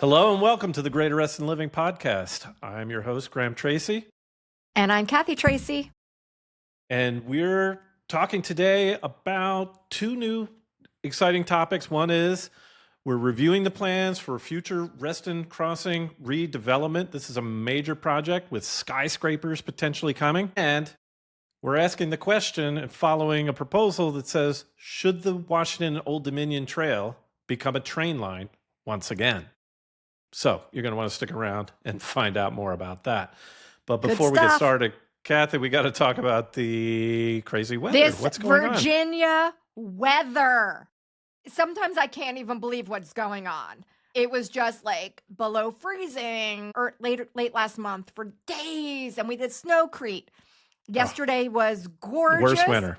Hello and welcome to the Greater Reston Living Podcast. I'm your host, Graham Tracy. And I'm Kathy Tracy. And we're talking today about two new exciting topics. One is we're reviewing the plans for future Reston Crossing redevelopment. This is a major project with skyscrapers potentially coming. And we're asking the question and following a proposal that says, should the Washington Old Dominion Trail become a train line once again? So you're going to want to stick around and find out more about that. But before we get started, Kathy, we got to talk about the crazy weather. What's going on? Virginia weather. Sometimes I can't even believe what's going on. It was just like below freezing or late last month for days, and we did snowcrete. Yesterday was gorgeous. Worst winter.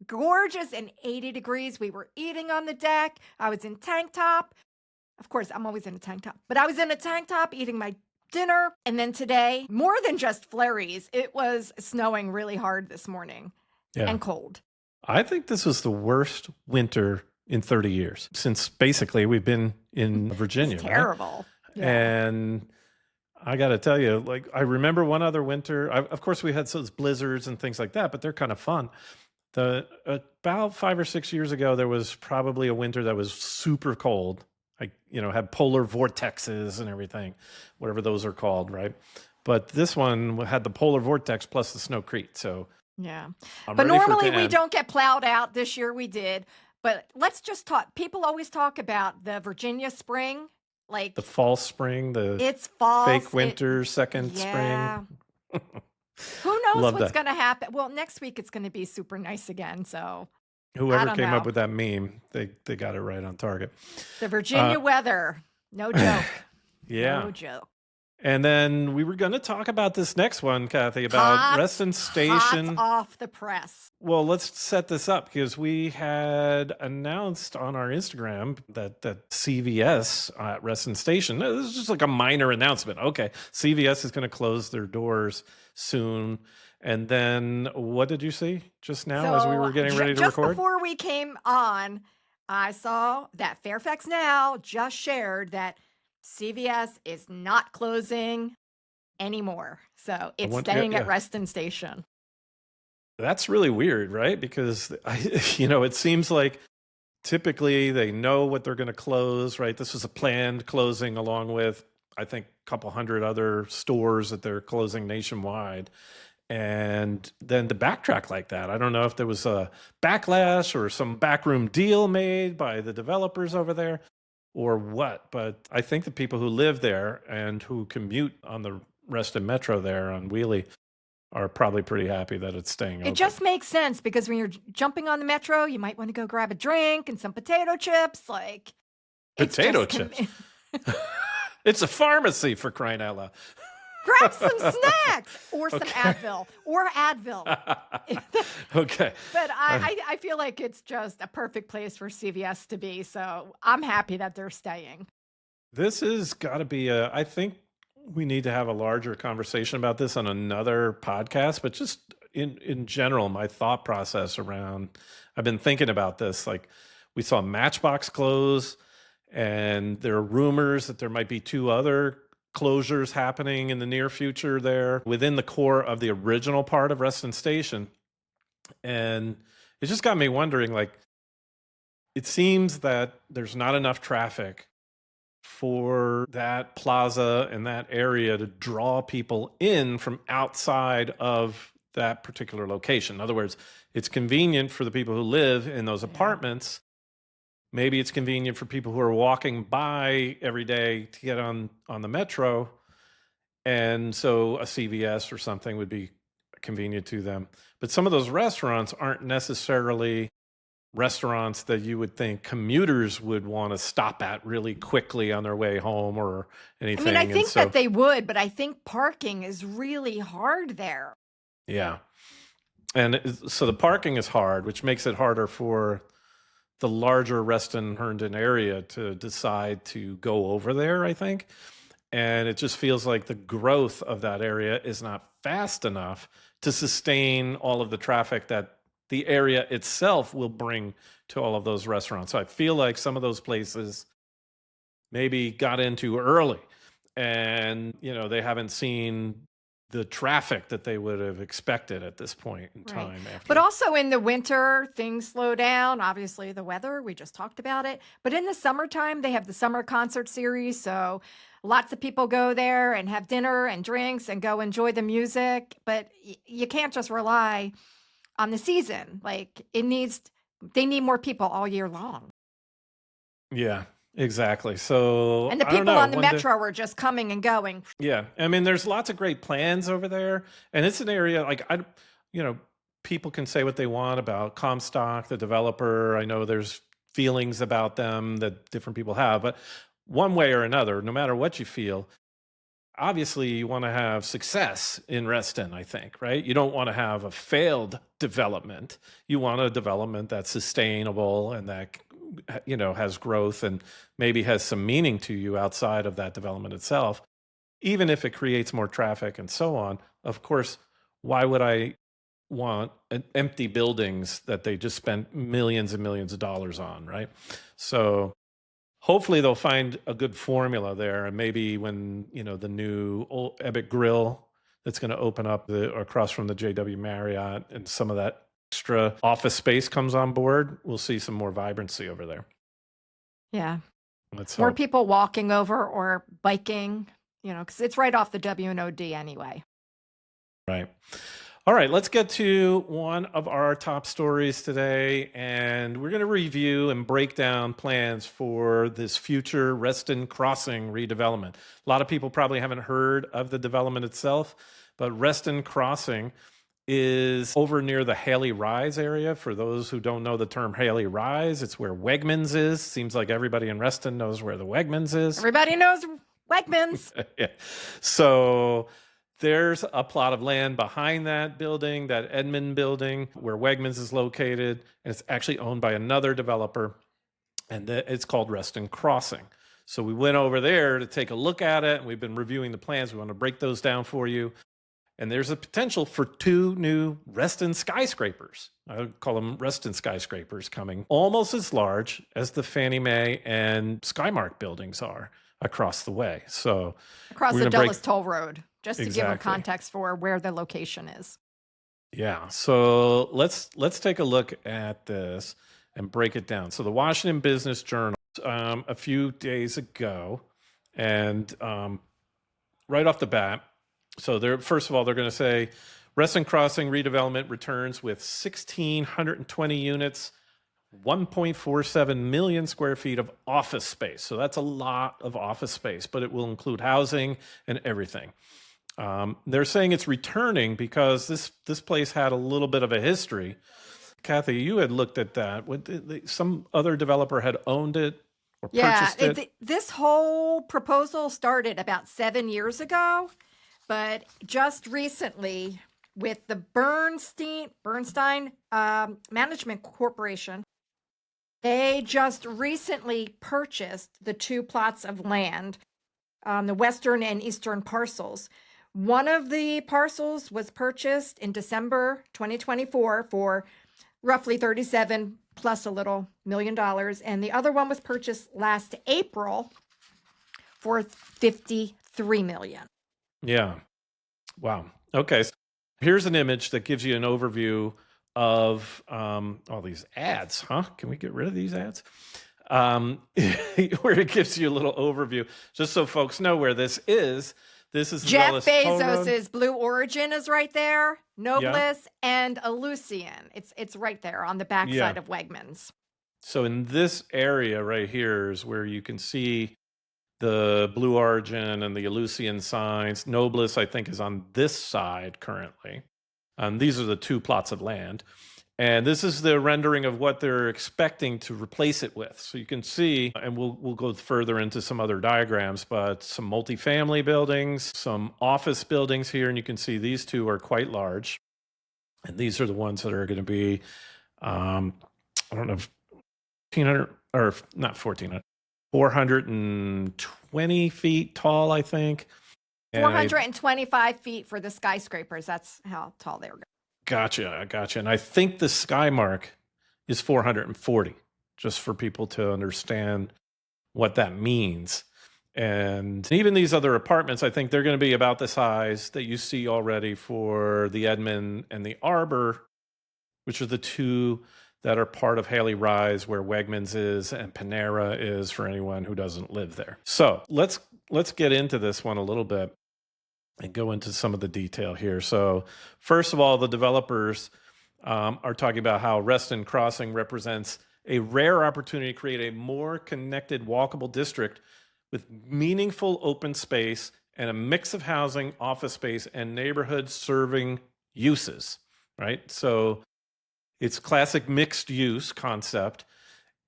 Gorgeous and 80 degrees. We were eating on the deck. I was in tank top. Of course, I'm always in a tank top, but I was in a tank top eating my dinner. And then today, more than just flurries, it was snowing really hard this morning and cold. I think this was the worst winter in 30 years since basically we've been in Virginia. It's terrible. Right? Yeah. And I got to tell you, like, I remember one other winter. Of course, we had those blizzards and things like that, but they're kind of fun. About 5 or 6 years ago, there was probably a winter that was super cold. Had polar vortexes and everything, whatever those are called, right? But this one had the polar vortex plus the snowcrete. So yeah, but normally we don't get plowed out. This year we did. But let's just talk. People always talk about the Virginia spring, like the false spring, it's false, fake winter, second spring. Who knows what's going to happen? Well, next week it's going to be super nice again. So whoever came up with that meme, they got it right on target. The Virginia weather, no joke. Yeah, no joke. And then we were going to talk about this next one, Kathy, about Reston Station. Hot off the press. Well, let's set this up because we had announced on our Instagram that CVS at Reston Station, this is just like a minor announcement. Okay, CVS is going to close their doors soon. And then what did you see just now as we were getting ready to record? Just before we came on, I saw that Fairfax Now just shared that CVS is not closing anymore. So it's staying at Reston Station. That's really weird, right? Because, it seems like typically they know what they're going to close, right? This was a planned closing along with, I think, a couple hundred other stores that they're closing nationwide. And then to backtrack like that, I don't know if there was a backlash or some backroom deal made by the developers over there or what. But I think the people who live there and who commute on the Reston Metro there on Wiehle are probably pretty happy that it's staying open. It just makes sense because when you're jumping on the Metro, you might want to go grab a drink and some potato chips. Potato chips? It's a pharmacy, for crying out loud. Grab some snacks or some Advil. Okay. But I feel like it's just a perfect place for CVS to be. So I'm happy that they're staying. This has got to be I think we need to have a larger conversation about this on another podcast, but just in general, my thought process around, I've been thinking about this. Like we saw Matchbox close and there are rumors that there might be 2 other closures happening in the near future there within the core of the original part of Reston Station. And it just got me wondering, like, it seems that there's not enough traffic for that plaza and that area to draw people in from outside of that particular location. In other words, it's convenient for the people who live in those apartments. Maybe it's convenient for people who are walking by every day to get on the Metro. And so a CVS or something would be convenient to them. But some of those restaurants aren't necessarily restaurants that you would think commuters would want to stop at really quickly on their way home or anything. I think that they would, but I think parking is really hard there. Yeah. And so the parking is hard, which makes it harder for the larger Reston and Herndon area to decide to go over there, I think. And it just feels like the growth of that area is not fast enough to sustain all of the traffic that the area itself will bring to all of those restaurants. So I feel like some of those places maybe got into early, and they haven't seen the traffic that they would have expected at this point in Right. time But after. also in the winter, things slow down. Obviously, the weather, we just talked about it. But in the summertime, they have the summer concert series. So lots of people go there and have dinner and drinks and go enjoy the music. But you can't just rely on the season. Like they need more people all year long. Yeah, exactly. So And the I don't people know. on the One day, metro are just coming and going. yeah. I mean, there's lots of great plans over there, and it's an area like you know, people can say what they want about Comstock, the developer. I know there's feelings about them that different people have, but one way or another, no matter what you feel, obviously you want to have success in Reston, I think, right? You don't want to have a failed development. You want a development that's sustainable and that has growth and maybe has some meaning to you outside of that development itself, even if it creates more traffic and so on. Of course, why would I want empty buildings that they just spent millions and millions of dollars on, right? So hopefully they'll find a good formula there, and maybe when the new old Epic Grill that's going to open up across from the JW Marriott and some of that extra office space comes on board, we'll see some more vibrancy over there. Yeah. Let's More hope. people walking over or biking, because it's right off the W&OD anyway. Right. All right, let's get to one of our top stories today, and we're going to review and break down plans for this future Reston Crossing redevelopment. A lot of people probably haven't heard of the development itself, but Reston Crossing is over near the Halley Rise area. For those who don't know the term Halley Rise, it's where Wegmans is. Seems like everybody in Reston knows where the Wegmans is. Everybody knows Wegmans. Yeah. So there's a plot of land behind that building, that Edmond building, where Wegmans is located, and it's actually owned by another developer, and it's called Reston Crossing. So we went over there to take a look at it, and we've been reviewing the plans. We want to break those down for you. And there's a potential for 2 new Reston skyscrapers. I would call them Reston skyscrapers, coming almost as large as the Fannie Mae and Skymark buildings are across the way. So Across we're the gonna Dulles Toll Road, just to give them Exactly. context for where the location is. Yeah. So let's take a look at this and break it down. So the Washington Business Journal, a few days ago, and right off the bat, so first of all, they're going to say Reston Crossing redevelopment returns with 1,620 units, 1.47 million square feet of office space. So that's a lot of office space, but it will include housing and everything. They're saying it's returning because this place had a little bit of a history. Kathy, you had looked at that. Some other developer had owned it or purchased it. This whole proposal started about 7 years ago, but just recently with the Bernstein Management Corporation, they just recently purchased the 2 plots of land on the western and eastern parcels. One of the parcels was purchased in December 2024 for roughly 37 plus a little $1 million, and the other one was purchased last April for 53 million. Yeah. Wow. Okay. So here's an image that gives you an overview of all these ads, huh? Can we get rid of these ads? Where it gives you a little overview, just so folks know where this is. This is Jeff Bezos's Blue Origin is right there. Nobles and Elysian. It's right there on the backside of Wegmans. So in this area right here is where you can see the Blue Origin and the Elysian signs. Nobles, I think, is on this side currently. These are the 2 plots of land. And this is the rendering of what they're expecting to replace it with. So you can see, and we'll go further into some other diagrams, but some multifamily buildings, some office buildings here, and you can see these 2 are quite large. And these are the ones that are going to be, I don't know, 1,400 or not 1,400, 420 feet tall, I think. 425 feet for the skyscrapers. That's how tall they were. Gotcha. And I think the Skymark is 440, just for people to understand what that means. And even these other apartments, I think they're going to be about the size that you see already for the Edmond and the Arbor, which are the two that are part of Halley Rise, where Wegmans is and Panera is for anyone who doesn't live there. So let's get into this one a little bit and go into some of the detail here. So first of all, the developers are talking about how Reston Crossing represents a rare opportunity to create a more connected, walkable district with meaningful open space and a mix of housing, office space, and neighborhood serving uses, right? So it's classic mixed use concept.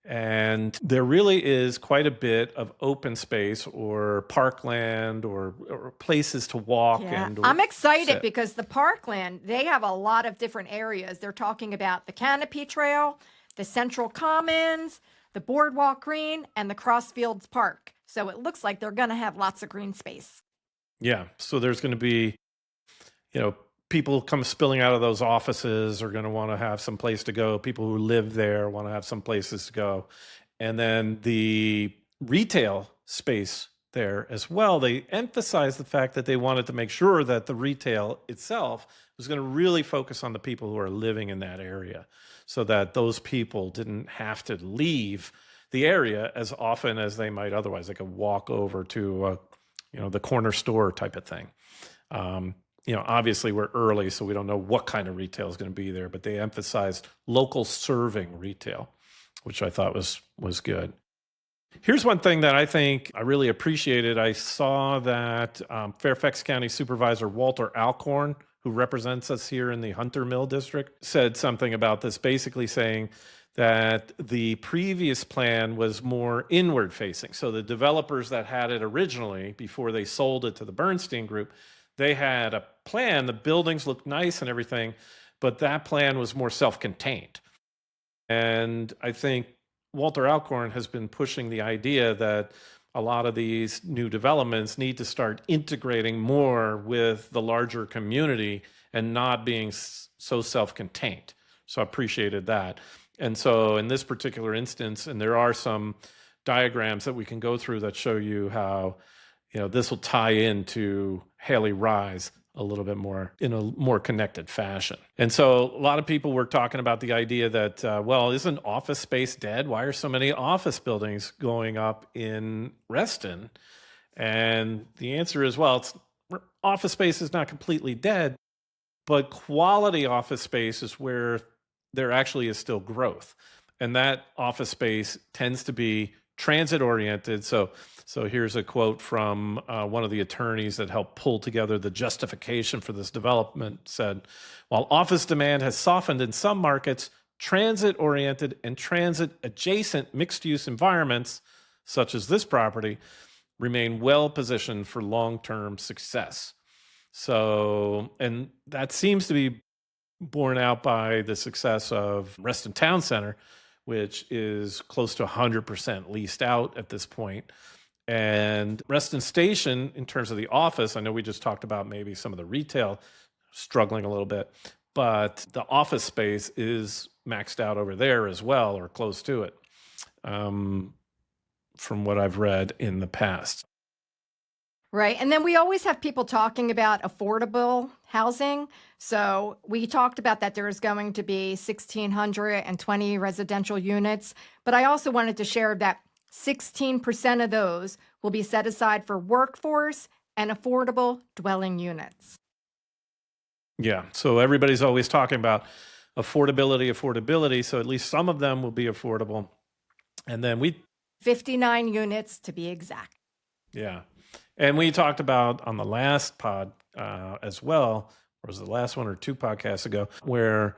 And there really is quite a bit of open space or parkland or places to walk. Yeah, And I'm excited sit. because the parkland, they have a lot of different areas. They're talking about the Canopy Trail, the Central Commons, the Boardwalk Green, and the Crossfields Park. So it looks like they're going to have lots of green space. Yeah. So there's going to be, people come spilling out of those offices are going to want to have some place to go. People who live there want to have some places to go. And then the retail space there as well, they emphasize the fact that they wanted to make sure that the retail itself was going to really focus on the people who are living in that area so that those people didn't have to leave the area as often as they might otherwise. They could walk over to, the corner store type of thing. Obviously we're early, so we don't know what kind of retail is going to be there, but they emphasized local serving retail, which I thought was good. Here's one thing that I think I really appreciated. I saw that Fairfax County Supervisor Walter Alcorn, who represents us here in the Hunter Mill District, said something about this, basically saying that the previous plan was more inward facing. So the developers that had it originally, before they sold it to the Bernstein Group, they had a plan. The buildings looked nice and everything, but that plan was more self-contained. And I think Walter Alcorn has been pushing the idea that a lot of these new developments need to start integrating more with the larger community and not being so self-contained. So I appreciated that. And so in this particular instance, and there are some diagrams that we can go through that show you how, this will tie into Halley Rise a little bit more in a more connected fashion. And so a lot of people were talking about the idea that, isn't office space dead? Why are so many office buildings going up in Reston? And the answer is, office space is not completely dead, but quality office space is where there actually is still growth. And that office space tends to be transit oriented. So here's a quote from one of the attorneys that helped pull together the justification for this development. Said, while office demand has softened in some markets, transit oriented and transit adjacent mixed use environments, such as this property, remain well positioned for long-term success. So, and that seems to be borne out by the success of Reston Town Center, which is close to 100% leased out at this point. And Reston Station, in terms of the office, I know we just talked about maybe some of the retail struggling a little bit, but the office space is maxed out over there as well, or close to it, from what I've read in the past. Right. And then we always have people talking about affordable housing. So we talked about that there is going to be 1,620 residential units. But I also wanted to share that 16% of those will be set aside for workforce and affordable dwelling units. Yeah. So everybody's always talking about affordability. So at least some of them will be affordable. And then 59 units to be exact. Yeah. And we talked about on the last pod as well, or was it the last one or two podcasts ago, where,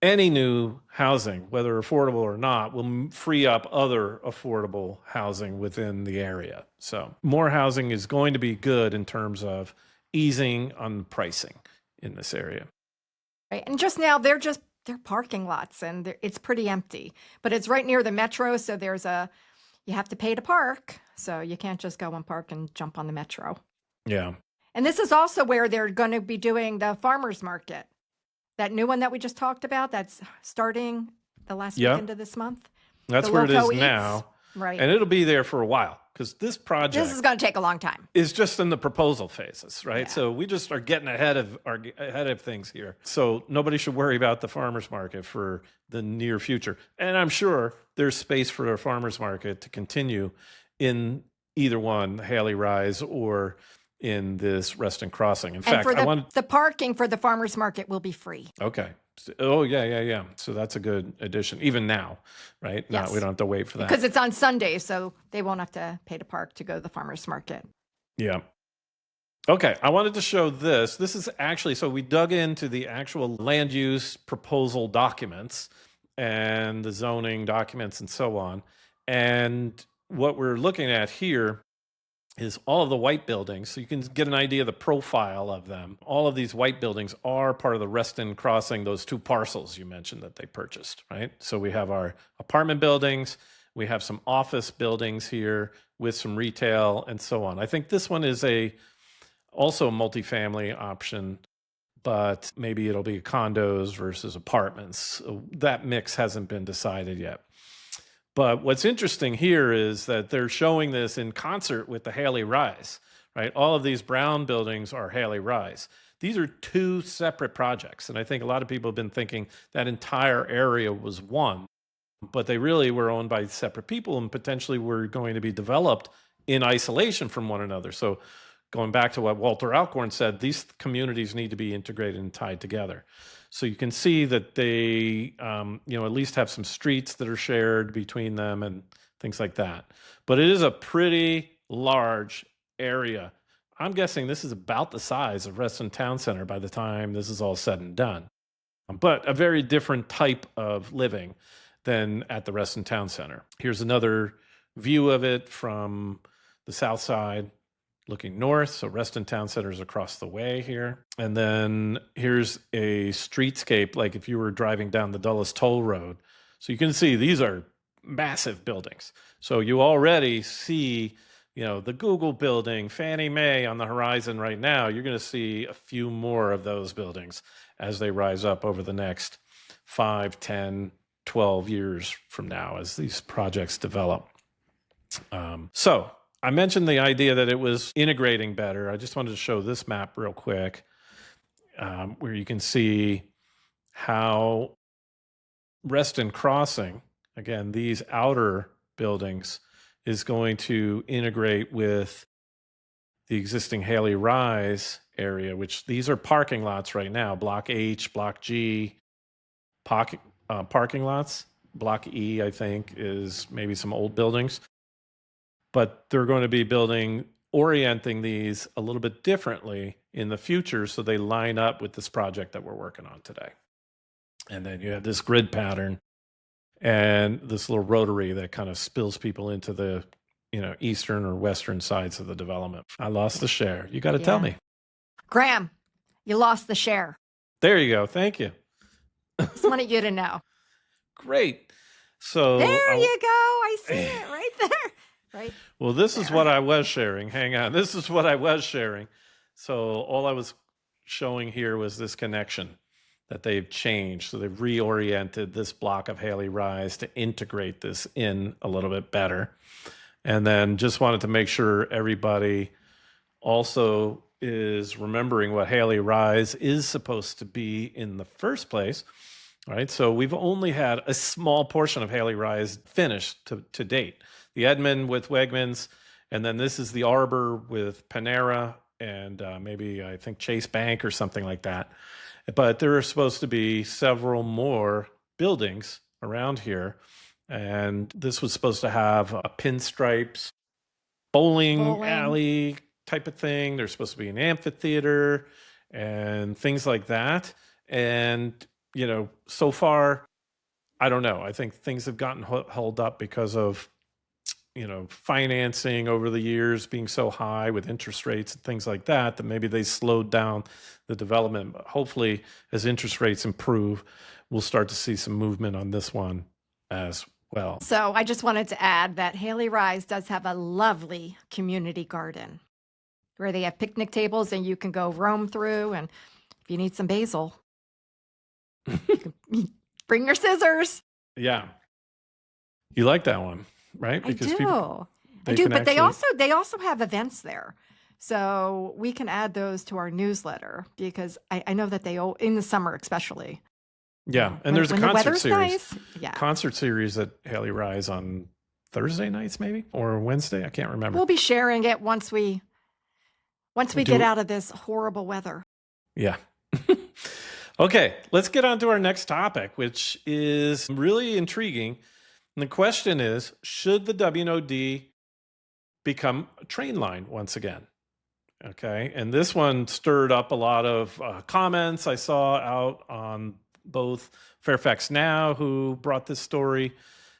any new housing, whether affordable or not, will free up other affordable housing within the area. So more housing is going to be good in terms of easing on pricing in this area. Right. And just now they're parking lots and it's pretty empty, but it's right near the metro. So you have to pay to park. So you can't just go and park and jump on the metro. Yeah. And this is also where they're going to be doing the farmers market. That new one that we just talked about, that's starting the last weekend of this month. That's where it is now. Right. And it'll be there for a while because this project This is going to take a long time. is just in the proposal phases, right? Yeah. So we just are getting ahead of things here. So nobody should worry about the farmers market for the near future. And I'm sure there's space for a farmers market to continue in either one, Halley Rise or in this Reston Crossing. In And fact, for I want the parking for the farmers market will be free. okay. Oh yeah. So that's a good addition, even now, right? Yes. No, we don't have to wait for that Because it's on Sunday, so they won't have to pay to park to go to the farmers market. Yeah. Okay, I wanted to show this. This is actually, so we dug into the actual land use proposal documents and the zoning documents and so on. And what we're looking at here is all of the white buildings. So you can get an idea of the profile of them. All of these white buildings are part of the Reston Crossing, those 2 parcels you mentioned that they purchased, right? So we have our apartment buildings, we have some office buildings here with some retail and so on. I think this one is also a multifamily option, but maybe it'll be condos versus apartments. So that mix hasn't been decided yet. But what's interesting here is that they're showing this in concert with the Halley Rise, right? All of these brown buildings are Halley Rise. These are 2 separate projects. And I think a lot of people have been thinking that entire area was one, but they really were owned by separate people and potentially were going to be developed in isolation from one another. So going back to what Walter Alcorn said, these communities need to be integrated and tied together. So you can see that they, at least have some streets that are shared between them and things like that. But it is a pretty large area. I'm guessing this is about the size of Reston Town Center by the time this is all said and done. But a very different type of living than at the Reston Town Center. Here's another view of it from the south side, looking north. So Reston Town Center is across the way here. And then here's a streetscape, like if you were driving down the Dulles Toll Road. So you can see these are massive buildings. So you already see, the Google building, Fannie Mae on the horizon right now. You're going to see a few more of those buildings as they rise up over the next 5, 10, 12 years from now as these projects develop. So I mentioned the idea that it was integrating better. I just wanted to show this map real quick, where you can see how Reston Crossing, again, these outer buildings, is going to integrate with the existing Halley Rise area, which these are parking lots right now, Block H, Block G, parking lots. Block E, I think, is maybe some old buildings. But they're going to be orienting these a little bit differently in the future so they line up with this project that we're working on today. And then you have this grid pattern and this little rotary that kind of spills people into the eastern or western sides of the development. I lost the share. You got to tell me. Graham, you lost the share. There you go. Thank you. Just wanted you to know. Great. So there you go. I see it right there. Right. Well, this is what I was sharing. Hang on. This is what I was sharing. So all I was showing here was this connection that they've changed. So they've reoriented this block of Halley Rise to integrate this in a little bit better. And then just wanted to make sure everybody also is remembering what Halley Rise is supposed to be in the first place. All right. So we've only had a small portion of Halley Rise finished to date. The Edmond with Wegmans, and then this is the Arbor with Panera and maybe I think Chase Bank or something like that. But there are supposed to be several more buildings around here. And this was supposed to have a pinstripes bowling alley type of thing. There's supposed to be an amphitheater and things like that. And, so far, I don't know. I think things have gotten held up because of financing over the years being so high with interest rates and things like that maybe they slowed down the development. But hopefully, as interest rates improve, we'll start to see some movement on this one as well. So I just wanted to add that Halley Rise does have a lovely community garden where they have picnic tables and you can go roam through. And if you need some basil, bring your scissors. Yeah. You like that one? right? I Because people do. I they do, can but they actually, also have events there. So we can add those to our newsletter because I know that in the summer especially. yeah. And there's a When the concert weather's series, nice. Yeah. at Halley Rise on Thursday nights, maybe, or Wednesday. I can't remember. We'll be sharing it once we get Do out of this horrible weather. yeah. Okay, let's get on to our next topic, which is really intriguing. And the question is, should the W&OD become a train line once again? Okay, and this one stirred up a lot of comments I saw out on both Fairfax Now, who brought this story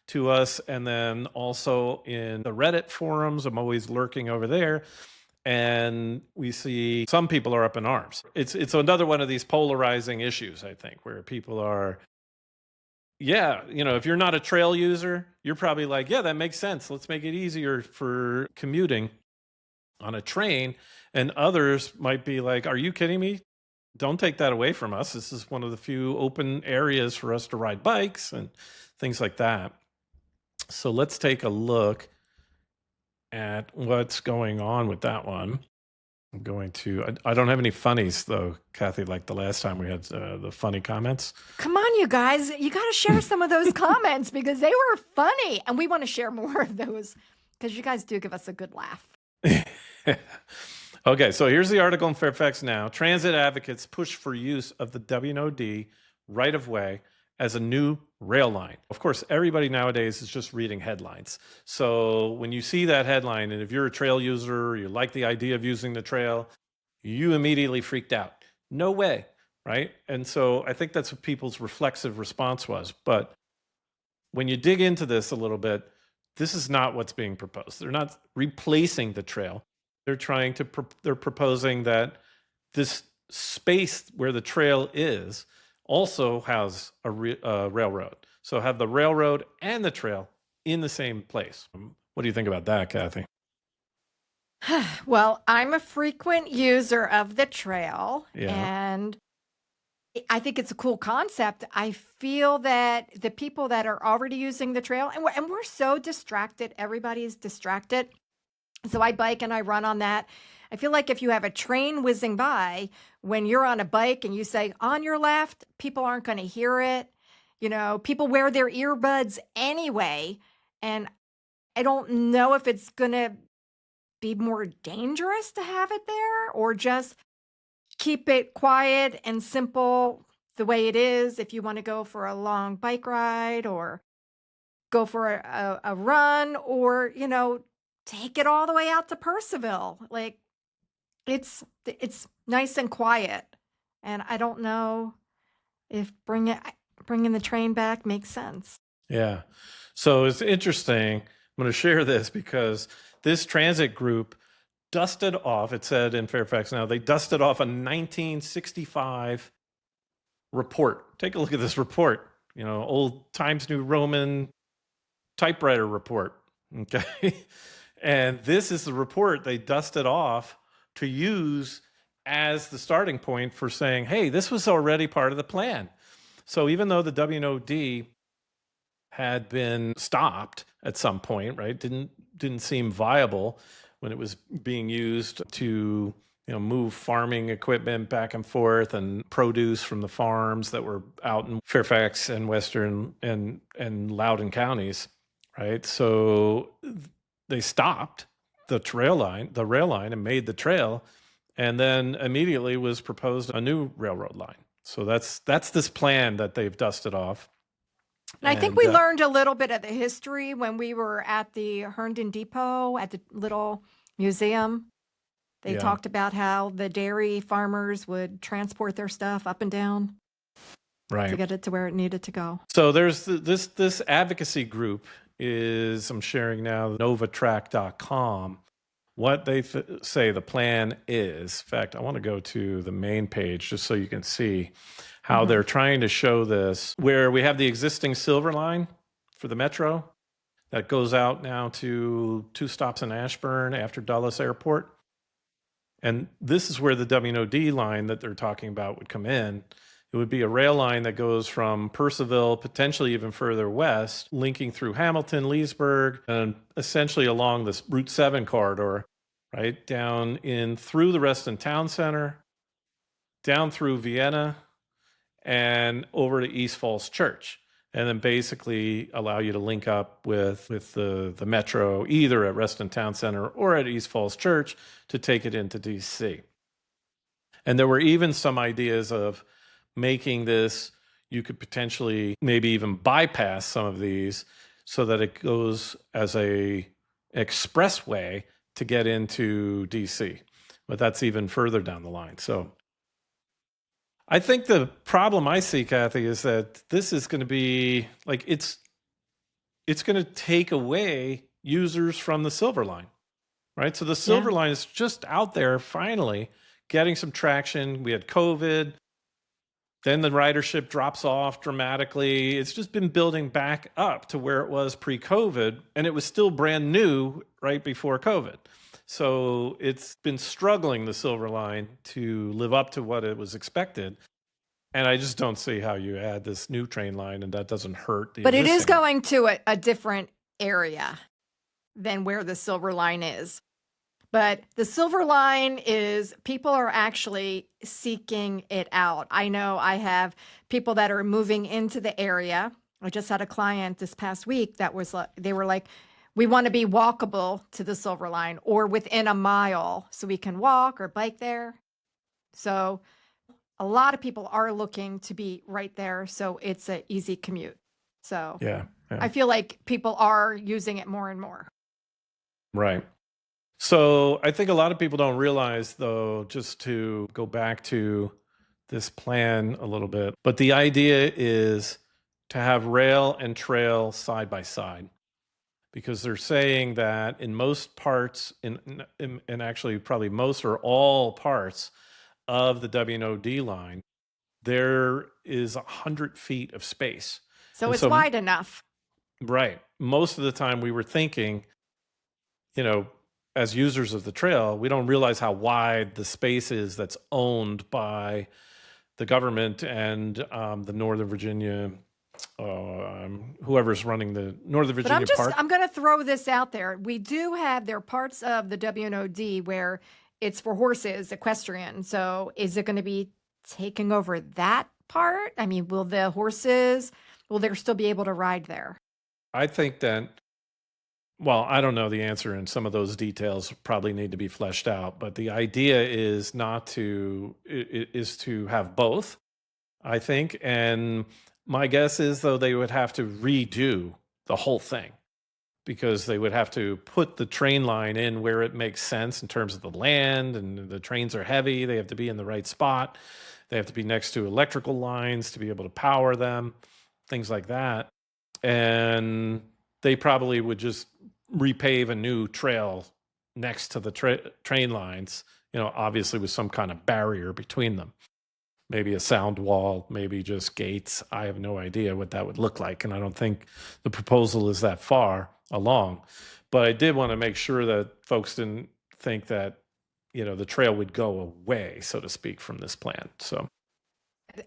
to us, and then also in the Reddit forums. I'm always lurking over there. And we see some people are up in arms. It's another one of these polarizing issues, I think, where people are, yeah, if you're not a trail user, you're probably like, yeah, that makes sense. Let's make it easier for commuting on a train. And others might be like, are you kidding me? Don't take that away from us. This is one of the few open areas for us to ride bikes and things like that. So let's take a look at what's going on with that one. I'm going to, I don't have any funnies though, Kathy, like the last time we had the funny comments. Come on, you guys. You got to share some of those comments because they were funny. And we want to share more of those because you guys do give us a good laugh. Okay, so here's the article in Fairfax Now. Transit advocates push for use of the W&OD right of way as a new rail line. Of course, everybody nowadays is just reading headlines. So when you see that headline, and if you're a trail user, or you like the idea of using the trail, you immediately freaked out. No way, right? And so I think that's what people's reflexive response was. But when you dig into this a little bit, this is not what's being proposed. They're not replacing the trail. They're proposing that this space where the trail is also has a railroad. So have the railroad and the trail in the same place. What do you think about that, Kathy? Well, I'm a frequent user of the trail, Yeah. and I think it's a cool concept. I feel that the people that are already using the trail, and we're so distracted, everybody's distracted. So I bike and I run on that. I feel like if you have a train whizzing by, when you're on a bike and you say on your left, people aren't going to hear it. People wear their earbuds anyway. And I don't know if it's going to be more dangerous to have it there or just keep it quiet and simple the way it is if you want to go for a long bike ride or go for a run or, take it all the way out to Percival. Like it's nice and quiet. And I don't know if bringing the train back makes sense. Yeah. So it's interesting. I'm going to share this because this transit group dusted off, it said in Fairfax Now, they dusted off a 1965 report. Take a look at this report, old Times New Roman typewriter report. Okay. And this is the report they dusted off to use as the starting point for saying, hey, this was already part of the plan. So even though the W&OD had been stopped at some point, right, didn't seem viable when it was being used to move farming equipment back and forth and produce from the farms that were out in Fairfax and Western and Loudoun counties, right? So they stopped the rail line and made the trail, and then immediately was proposed a new railroad line. So that's this plan that they've dusted off. And I think we learned a little bit of the history when we were at the Herndon Depot at the little museum. They talked about how the dairy farmers would transport their stuff up and down to get it to where it needed to go. So there's this advocacy group I'm sharing now, novatrack.com. What they say the plan is. In fact, I want to go to the main page just so you can see how they're trying to show this, where we have the existing Silver Line for the Metro that goes out now to 2 stops in Ashburn after Dulles Airport. And this is where the W&OD line that they're talking about would come in. It It would be a rail line that goes from Purcellville, potentially even further west, linking through Hamilton, Leesburg, and essentially along this Route 7 corridor, right? Down in through the Reston Town Center, down through Vienna, and over to East Falls Church. And then basically allow you to link up with the metro, either at Reston Town Center or at East Falls Church, to take it into DC. And there were even some ideas of making this, you could potentially maybe even bypass some of these so that it goes as a expressway to get into DC. But that's even further down the line. So I think the problem I see, Kathy, is that this is going to be like it's going to take away users from the Silver Line, right? So the Silver Line is just out there finally getting some traction. We had COVID. Then the ridership drops off dramatically. It's just been building back up to where it was pre-COVID, and it was still brand new right before COVID. So it's been struggling, the Silver Line, to live up to what it was expected. And I just don't see how you add this new train line and that doesn't hurt the But it is existing. going to a different area than where the Silver Line is. But the Silver Line is, people are actually seeking it out. I know I have people that are moving into the area. I just had a client this past week that was like, they were like, we want to be walkable to the Silver Line or within a mile so we can walk or bike there. So a lot of people are looking to be right there. So it's an easy commute. So Yeah. I feel like people are using it more and more. Right. So I think a lot of people don't realize, though, just to go back to this plan a little bit, but the idea is to have rail and trail side by side, because they're saying that in most parts, in actually probably most or all parts of the W&OD line, there is 100 feet of space. So And it's wide enough. Right. Most of the time we were thinking, as users of the trail, we don't realize how wide the space is that's owned by the government and the Northern Virginia, whoever's running the Northern Virginia Park. I'm going to throw this out there. We do have, there are parts of the W&OD where it's for horses, equestrian. So is it going to be taking over that part? I mean, will there still be able to ride there? I think that, well, I don't know the answer, and some of those details probably need to be fleshed out. But the idea is is to have both, I think. And my guess is, though, they would have to redo the whole thing, because they would have to put the train line in where it makes sense in terms of the land, and the trains are heavy. They have to be in the right spot. They have to be next to electrical lines to be able to power them, things like that. And they probably would just repave a new trail next to the train lines, obviously with some kind of barrier between them. Maybe a sound wall, maybe just gates. I have no idea what that would look like. And I don't think the proposal is that far along. But I did want to make sure that folks didn't think that, the trail would go away, so to speak, from this plan. So,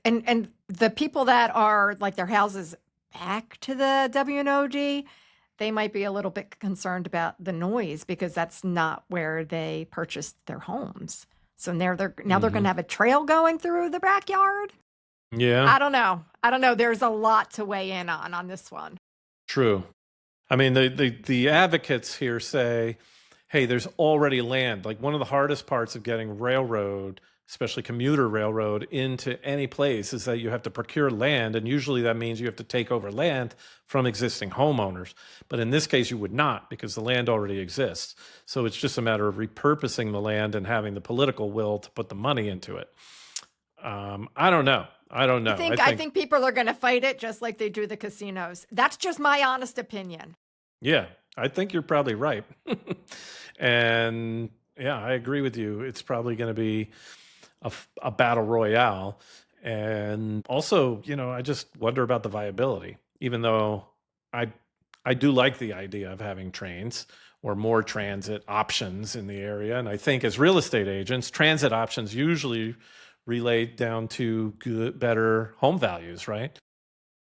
and the people that are like their houses back to the W&OD, they might be a little bit concerned about the noise because that's not where they purchased their homes. So now they're going to have a trail going through the backyard. Yeah. I don't know. There's a lot to weigh in on this one. True. I mean, the advocates here say, hey, there's already land. Like, one of the hardest parts of getting railroad, especially commuter railroad, into any place is that you have to procure land. And usually that means you have to take over land from existing homeowners. But in this case, you would not, because the land already exists. So it's just a matter of repurposing the land and having the political will to put the money into it. I don't know. I think people are going to fight it just like they do the casinos. That's just my honest opinion. Yeah, I think you're probably right. And yeah, I agree with you. It's probably going to be a battle royale. And also, I just wonder about the viability, even though I do like the idea of having trains or more transit options in the area. And I think as real estate agents, transit options usually relate down to good, better home values, right?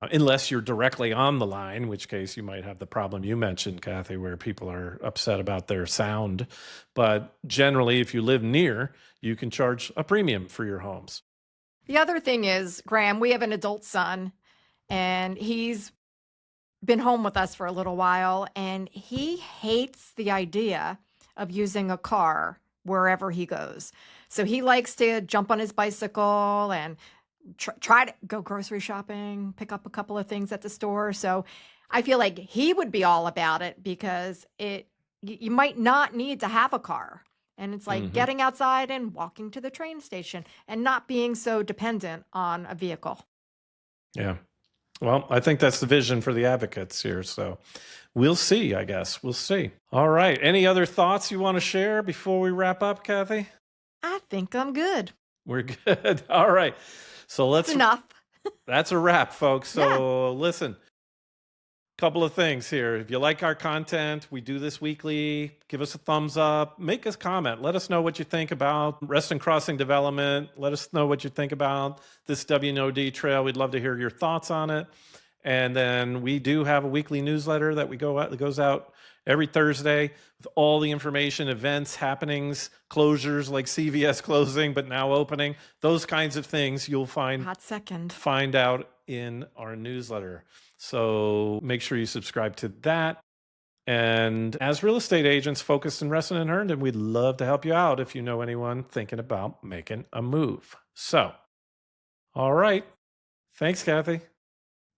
Unless you're directly on the line, in which case you might have the problem you mentioned, Kathy, where people are upset about their sound. But generally, if you live near, you can charge a premium for your homes. The other thing is, Graham, we have an adult son, and he's been home with us for a little while, and he hates the idea of using a car wherever he goes. So he likes to jump on his bicycle and try to go grocery shopping, pick up a couple of things at the store. So I feel like he would be all about it because you might not need to have a car. And it's like Hmm. getting outside and walking to the train station and not being so dependent on a vehicle. Yeah. Well, I think that's the vision for the advocates here. So we'll see, I guess. We'll see. All right. Any other thoughts you want to share before we wrap up, Kathy? I think I'm good. We're good. All right. So It's enough. that's a wrap, folks. Yeah. So listen, couple of things here. If you like our content, we do this weekly. Give us a thumbs up. Make us comment. Let us know what you think about Reston Crossing development. Let us know what you think about this W&OD trail. We'd love to hear your thoughts on it. And then we do have a weekly newsletter that goes out every Thursday with all the information, events, happenings, closures like CVS closing but now opening. Those kinds of things you'll find out in our newsletter. So make sure you subscribe to that. And as real estate agents focused in Reston and Herndon, we'd love to help you out if you know anyone thinking about making a move. So, all right. Thanks, Kathy.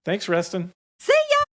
Thanks, Reston.